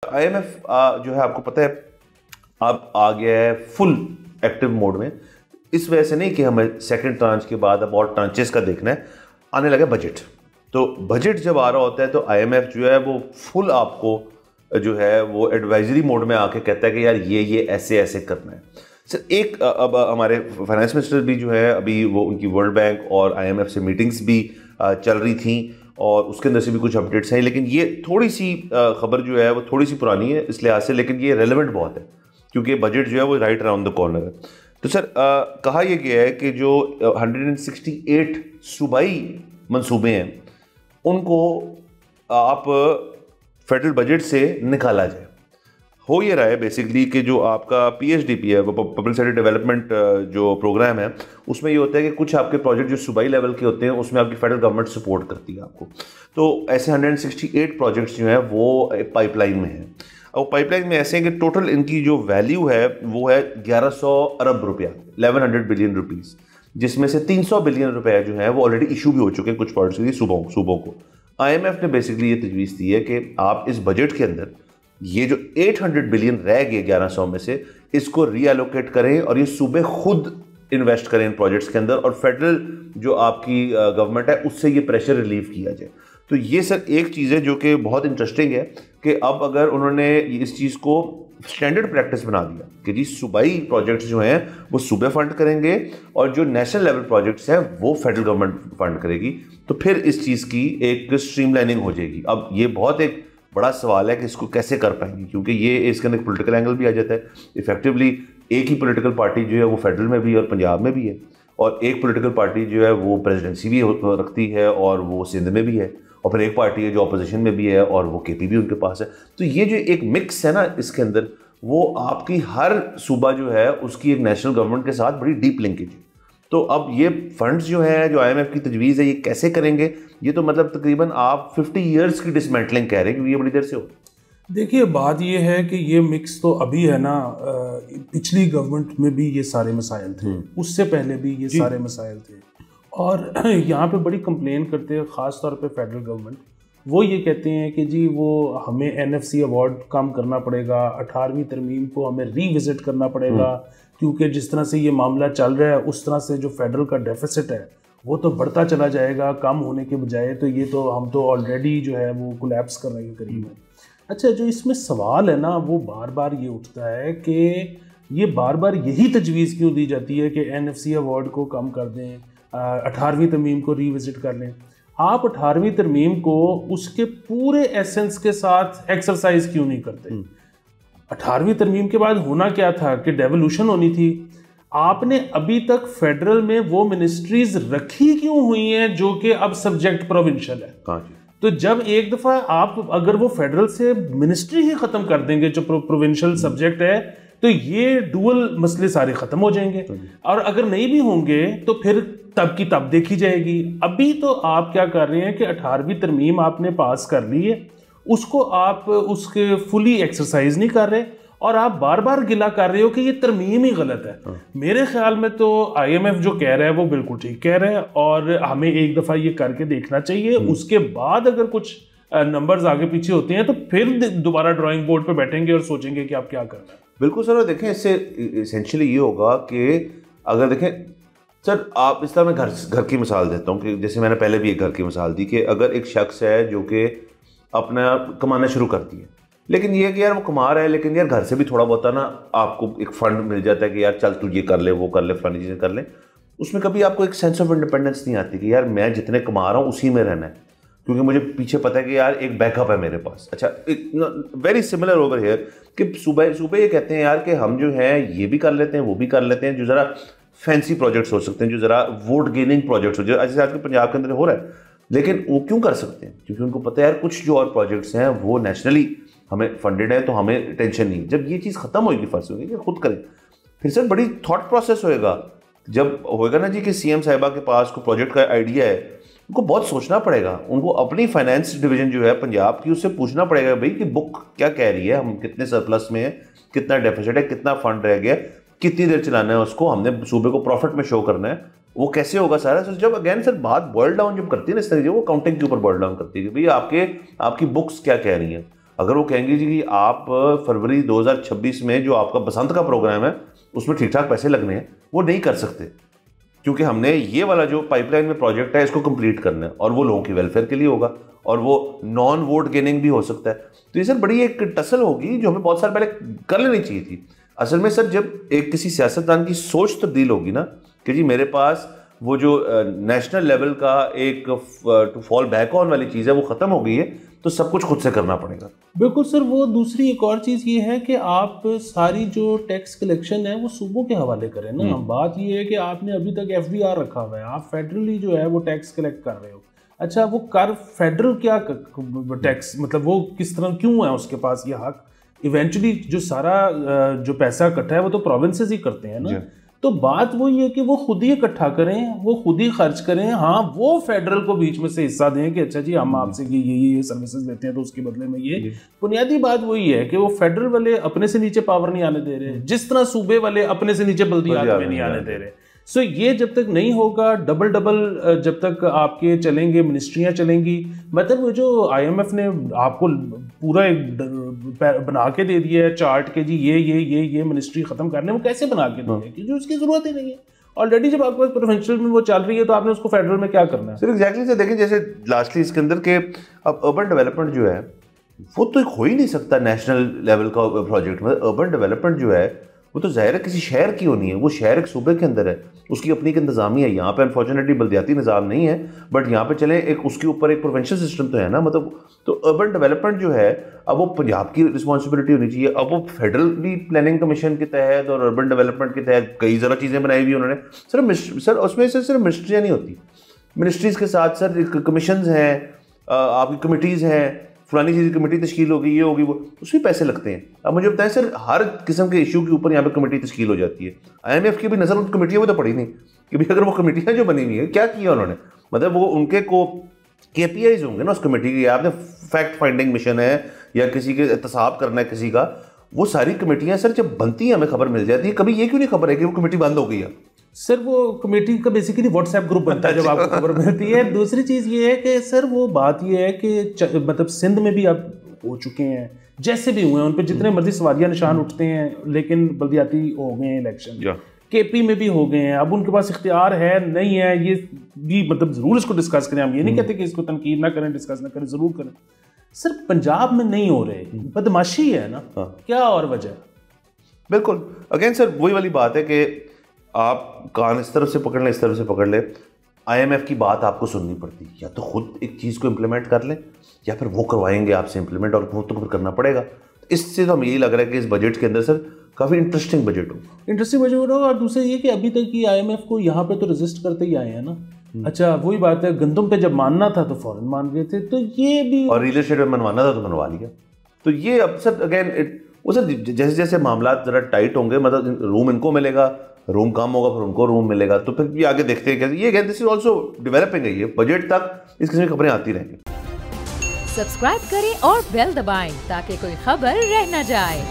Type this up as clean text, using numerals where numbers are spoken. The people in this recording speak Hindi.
आईएमएफ जो है आपको पता है अब आ गया है फुल एक्टिव मोड में। इस वजह से नहीं कि हमें सेकंड ट्रांच के बाद अब और ट्रांचेस का देखना है, आने लगा बजट। तो बजट जब आ रहा होता है तो आईएमएफ जो है वो फुल आपको जो है वो एडवाइजरी मोड में आके कहता है कि यार ये ऐसे ऐसे करना है। सर एक अब हमारे फाइनेंस मिनिस्टर भी जो है अभी वो उनकी वर्ल्ड बैंक और आईएमएफ से मीटिंग्स भी चल रही थी और उसके अंदर से भी कुछ अपडेट्स हैं, लेकिन ये थोड़ी सी खबर जो है वो थोड़ी सी पुरानी है इस लिहाज से, लेकिन ये रेलेवेंट बहुत है क्योंकि बजट जो है वो राइट अराउंड द कॉर्नर है। तो सर कहा यह गया है कि जो 168 सूबाई मंसूबे हैं उनको आप फेडरल बजट से निकाला जाए। हो ये रहा है बेसिकली कि जो आपका पीएचडीपी है, पब्लिक सेक्टर डेवलपमेंट जो प्रोग्राम है, उसमें ये होता है कि कुछ आपके प्रोजेक्ट जो सूबाई लेवल के होते हैं उसमें आपकी फेडरल गवर्नमेंट सपोर्ट करती है आपको। तो ऐसे 168 प्रोजेक्ट्स जो हैं वो पाइपलाइन में हैं और पाइपलाइन में ऐसे हैं कि टोटल इनकी जो वैल्यू है वो है 1100 अरब रुपया, 1100 बिलियन रुपीज़, जिसमें से 300 बिलियन रुपए जो है वो ऑलरेडी इशू भी हो चुके हैं कुछ प्रोजेक्ट्स के लिए सूबों को। आईएमएफ ने बेसिकली ये तजवीज़ दी है कि आप इस बजट के अंदर ये जो 800 बिलियन रह गए 1100 में से, इसको रीएलोकेट करें और ये सूबे खुद इन्वेस्ट करें इन प्रोजेक्ट्स के अंदर और फेडरल जो आपकी गवर्नमेंट है उससे ये प्रेशर रिलीव किया जाए। तो ये सर एक चीज़ है जो कि बहुत इंटरेस्टिंग है कि अब अगर उन्होंने इस चीज़ को स्टैंडर्ड प्रैक्टिस बना दिया कि जी सूबाई प्रोजेक्ट्स जो हैं वो सूबे फंड करेंगे और जो नेशनल लेवल प्रोजेक्ट्स हैं वो फेडरल गवर्नमेंट फंड करेगी, तो फिर इस चीज़ की एक स्ट्रीमलाइनिंग हो जाएगी। अब ये बहुत एक बड़ा सवाल है कि इसको कैसे कर पाएंगे, क्योंकि ये इसके अंदर पॉलिटिकल एंगल भी आ जाता है। इफेक्टिवली एक ही पॉलिटिकल पार्टी जो है वो फेडरल में भी है और पंजाब में भी है, और एक पॉलिटिकल पार्टी जो है वो प्रेसिडेंसी भी रखती है और वो सिंध में भी है, और फिर एक पार्टी है जो अपोजिशन में भी है और वो केपी भी उनके पास है। तो ये जो एक मिक्स है ना इसके अंदर, वो आपकी हर सूबा जो है उसकी एक नेशनल गवर्नमेंट के साथ बड़ी डीप लिंकेज है। तो अब ये फंड्स जो हैं जो आईएमएफ की तजवीज़ है ये कैसे करेंगे, ये तो मतलब तकरीबन आप 50 ईयर्स की डिसमेंटलिंग कह रहे हैं क्योंकि ये बड़ी देर से हो। देखिए बात ये है कि ये मिक्स तो अभी है ना, पिछली गवर्नमेंट में भी ये सारे मसाइल थे, उससे पहले भी ये सारे मसाइल थे, और यहाँ पे बड़ी कंप्लेन करते हैं ख़ास तौर पे फेडरल गवर्नमेंट। वो ये कहते हैं कि जी वो हमें एनएफसी अवार्ड कम करना पड़ेगा, 18वीं तरमीम को हमें रीविज़िट करना पड़ेगा, क्योंकि जिस तरह से ये मामला चल रहा है उस तरह से जो फेडरल का डेफिसिट है वो तो बढ़ता चला जाएगा कम होने के बजाय। तो ये तो हम तो ऑलरेडी जो है वो कोलैप्स करने के करीब है। अच्छा, जो इसमें सवाल है ना वो बार बार ये उठता है कि ये बार बार यही तजवीज़ क्यों दी जाती है कि एनएफसी अवार्ड को कम कर दें, 18वीं तरमीम को रीविज़िट कर लें। आप 18वीं तरमीम को उसके पूरे एसेंस के साथ एक्सरसाइज क्यों नहीं करते? 18वीं तरमीम के बाद होना क्या था कि डेवोल्यूशन होनी थी। आपने अभी तक फेडरल में वो मिनिस्ट्रीज रखी क्यों हुई हैं जो कि अब सब्जेक्ट प्रोविंशियल है? तो जब एक दफा आप अगर वो फेडरल से मिनिस्ट्री ही खत्म कर देंगे जो प्रोविंशियल सब्जेक्ट है, तो ये डुअल मसले सारे खत्म हो जाएंगे, और अगर नहीं भी होंगे तो फिर तब की तब देखी जाएगी। अभी तो आप क्या कर रहे हैं कि 18वीं तरमीम आपने पास कर ली है, उसको आप उसके फुली एक्सरसाइज नहीं कर रहे और आप बार बार गिला कर रहे हो कि ये तरमीम ही गलत है। मेरे ख्याल में तो आईएमएफ जो कह रहा है वो बिल्कुल ठीक कह रहा है और हमें एक दफ़ा ये करके देखना चाहिए। उसके बाद अगर कुछ नंबर्स आगे पीछे होते हैं तो फिर दोबारा ड्राइंग बोर्ड पे बैठेंगे और सोचेंगे कि आप क्या करना है। बिल्कुल सर, देखें इससे इसेंशियली ये होगा कि अगर देखें सर, आप इस तरह मैं घर की मिसाल देता हूँ कि जैसे मैंने पहले भी एक घर की मिसाल दी कि अगर एक शख्स है जो कि अपना कमाना शुरू करती है, लेकिन ये कि यार वो कमा रहा है लेकिन यार घर से भी थोड़ा बहुत ना आपको एक फंड मिल जाता है कि यार चल तू ये कर ले वो कर ले फलानी चीज़ें कर ले, उसमें कभी आपको एक सेंस ऑफ इंडिपेंडेंस नहीं आती कि यार मैं जितने कमा रहा हूँ उसी में रहना है, क्योंकि मुझे पीछे पता है कि यार एक बैकअप है मेरे पास। अच्छा, वेरी सिमिलर ओवर हियर कि सुबह ये कहते हैं यार कि हम जो है ये भी कर लेते हैं वो भी कर लेते हैं, जो ज़रा फैंसी प्रोजेक्ट्स हो सकते हैं, जो ज़रा वोट गेनिंग प्रोजेक्ट्स हो, जो जैसे आजकल पंजाब के अंदर हो रहा है, लेकिन वो क्यों कर सकते हैं? क्योंकि उनको पता है यार कुछ जो और प्रोजेक्ट्स हैं वो नेशनली हमें फंडेड है तो हमें टेंशन नहीं। जब ये चीज़ खत्म होगी फर्स्ट होगी कि खुद करें, फिर सर बड़ी थॉट प्रोसेस होएगा। जब होएगा ना जी कि सीएम साहिबा के पास को प्रोजेक्ट का आइडिया है, उनको बहुत सोचना पड़ेगा, उनको अपनी फाइनेंस डिवीजन जो है पंजाब की उससे पूछना पड़ेगा भाई कि बुक क्या कह रही है, हम कितने सरप्लस में है, कितना डेफिसिट है, कितना फंड रह गया, कितनी देर चलाना है उसको, हमने सूबे को प्रॉफिट में शो करना है, वो कैसे होगा सारा। सर जब अगेन सर बात बॉयल डाउन जब करती है ना इस तरीके, वो काउंटिंग के ऊपर बॉयल डाउन करती है कि भाई आपकी बुक्स क्या कह रही हैं। अगर वो कहेंगे जी कि आप फरवरी 2026 में जो आपका बसंत का प्रोग्राम है उसमें ठीक ठाक पैसे लगने हैं, वो नहीं कर सकते, क्योंकि हमने ये वाला जो पाइपलाइन में प्रोजेक्ट है इसको कंप्लीट करना है और वो लोगों की वेलफेयर के लिए होगा और वो नॉन वोट गेनिंग भी हो सकता है। तो ये सर बड़ी एक टसल होगी जो हमें बहुत साल पहले कर लेनी चाहिए थी। असल में सर जब एक किसी सियासतदान की सोच तब्दील होगी ना कि जी मेरे पास वो जो नेशनल लेवल का एक टू फॉल बैक ऑन वाली चीज़ है वो ख़त्म हो गई है, तो सब कुछ खुद से करना पड़ेगा। बिल्कुल सर। वो दूसरी एक और चीज़ ये है कि आप सारी जो टैक्स कलेक्शन है वो सूबों के हवाले करें ना। बात ये है कि आपने अभी तक FBR रखा हुआ है, आप फेडरली जो है वो टैक्स कलेक्ट कर रहे हो। अच्छा, वो कर फेडरल क्या टैक्स, मतलब वो किस तरह क्यों है उसके पास ये हक? इवेंचुअली जो सारा जो पैसा इकट्ठा है वो तो प्रोविंसेस ही करते हैं ना। तो बात वही है कि वो खुद ही इकट्ठा करें, वो खुद ही खर्च करें। हाँ, वो फेडरल को बीच में से हिस्सा दें कि अच्छा जी हम आपसे ये सर्विसेज लेते हैं तो उसके बदले में ये। बुनियादी बात वही है कि वो फेडरल वाले अपने से नीचे पावर नहीं आने दे रहे, जिस तरह सूबे वाले अपने से नीचे बल्दियात में नहीं आने दे रहे। सो ये जब तक नहीं होगा, डबल जब तक आपके चलेंगे, मिनिस्ट्रियाँ चलेंगी। मतलब वो जो IMF ने आपको पूरा एक बना के दे दिया है चार्ट के जी ये मिनिस्ट्री खत्म करने, वो कैसे बना के दिया है क्योंकि उसकी जरूरत ही नहीं है। ऑलरेडी जब आपके पास प्रोविंशियल में वो चल रही है तो आपने उसको फेडरल में क्या करना है? सर एग्जैक्टली सर, देखें जैसे लास्टली इसके अंदर के अब अर्बन डेवलपमेंट जो है वो तो हो ही नहीं सकता नेशनल लेवल का प्रोजेक्ट में। अर्बन डेवलपमेंट जो है वो तो ज़ाहिर है किसी शहर की होनी है, वो शहर एक सूबे के अंदर है, उसकी अपनी एक इंतजामी है। यहाँ पे अनफॉर्चुनेटली बल्दियाती निज़ाम नहीं है, बट यहाँ पे चले एक उसके ऊपर एक प्रोविंशियल सिस्टम तो है ना। मतलब तो अर्बन डेवलपमेंट जो है अब वो पंजाब की रिस्पॉन्सिबिलिटी होनी चाहिए। अब वो फेडरल भी प्लानिंग कमीशन के तहत और अर्बन डेवलपमेंट के तहत कई ज़रा चीज़ें बनाई हुई उन्होंने। सर उसमें से सिर्फ मिनिस्ट्रियाँ नहीं होती, मिनिस्ट्रीज़ के साथ सर कमीशंस हैं, आपकी कमिटीज़ हैं, फलानी चीज़ कमेटी तश्कील होगी, ये होगी, वो उसमें पैसे लगते हैं। अब मुझे बताएं सर, हर किस्म के इशू के ऊपर यहाँ पे कमेटी तश्कील हो जाती है। IMF की भी नज़र उन कमेटियों में तो पड़ी नहीं कि भाई अगर वो कमेटियाँ जो बनी हुई है क्या किया उन्होंने, मतलब वो उनके को KPIs होंगे ना उस कमेटी के, आपने फैक्ट फाइंडिंग मिशन है या किसी के एहतसाब करना है किसी का, वो सारी कमेटियाँ सर जब बनती हैं हमें खबर मिल जाती है। कभी ये क्यों नहीं खबर है कि वो कमेटी बंद हो गई है? सर वो कमेटी का बेसिकली व्हाट्सएप ग्रुप बनता है जब आपको खबर मिलती है। दूसरी चीज़ ये है कि सर वो बात ये है कि मतलब सिंध में भी अब हो चुके हैं, जैसे भी हुए हैं उन पर जितने मर्जी सवालिया निशान उठते हैं, लेकिन बल्दियाती हो गए हैं इलेक्शन, KP में भी हो गए हैं। अब उनके पास इख्तियार है नहीं है, ये भी मतलब ज़रूर इसको डिस्कस करें। हम ये नहीं कहते कि इसको तनकीद ना करें, डिस्कस ना करें, ज़रूर करें। सर पंजाब में नहीं हो रहे, बदमाशी है ना, क्या और वजह? बिल्कुल, अगेन सर वही वाली बात है कि आप कान इस तरफ से पकड़ लें, इस तरफ से पकड़ लें। IMF की बात आपको सुननी पड़ती, या तो खुद एक चीज़ को इम्प्लीमेंट कर लें या फिर वो करवाएंगे आपसे इम्प्लीमेंट, और वो तो फिर करना पड़ेगा। इससे तो हमें यही लग रहा है कि इस बजट के अंदर सर काफ़ी इंटरेस्टिंग बजट हो। और दूसरा ये कि अभी तक की IMF को यहाँ पे तो रेजिस्ट करते ही आए हैं ना। अच्छा, वही बात है, गंदम पे जब मानना था तो फौरन मान गए थे, तो ये भी, और रियल एस्टेट में मनवाना था तो मनवा लिया। तो ये अब सर अगेन वो सर जैसे जैसे मामला ज़रा टाइट होंगे, मतलब रूम इनको मिलेगा, रूम कम होगा फिर उनको रूम मिलेगा, तो फिर भी आगे देखते हैं कैसे। ये दिस इज ऑल्सो डेवलपिंग है, ये बजट तक इस किस्म की खबरें आती रहेंगी। सब्सक्राइब करें और बेल दबाएं ताकि कोई खबर रह न जाए।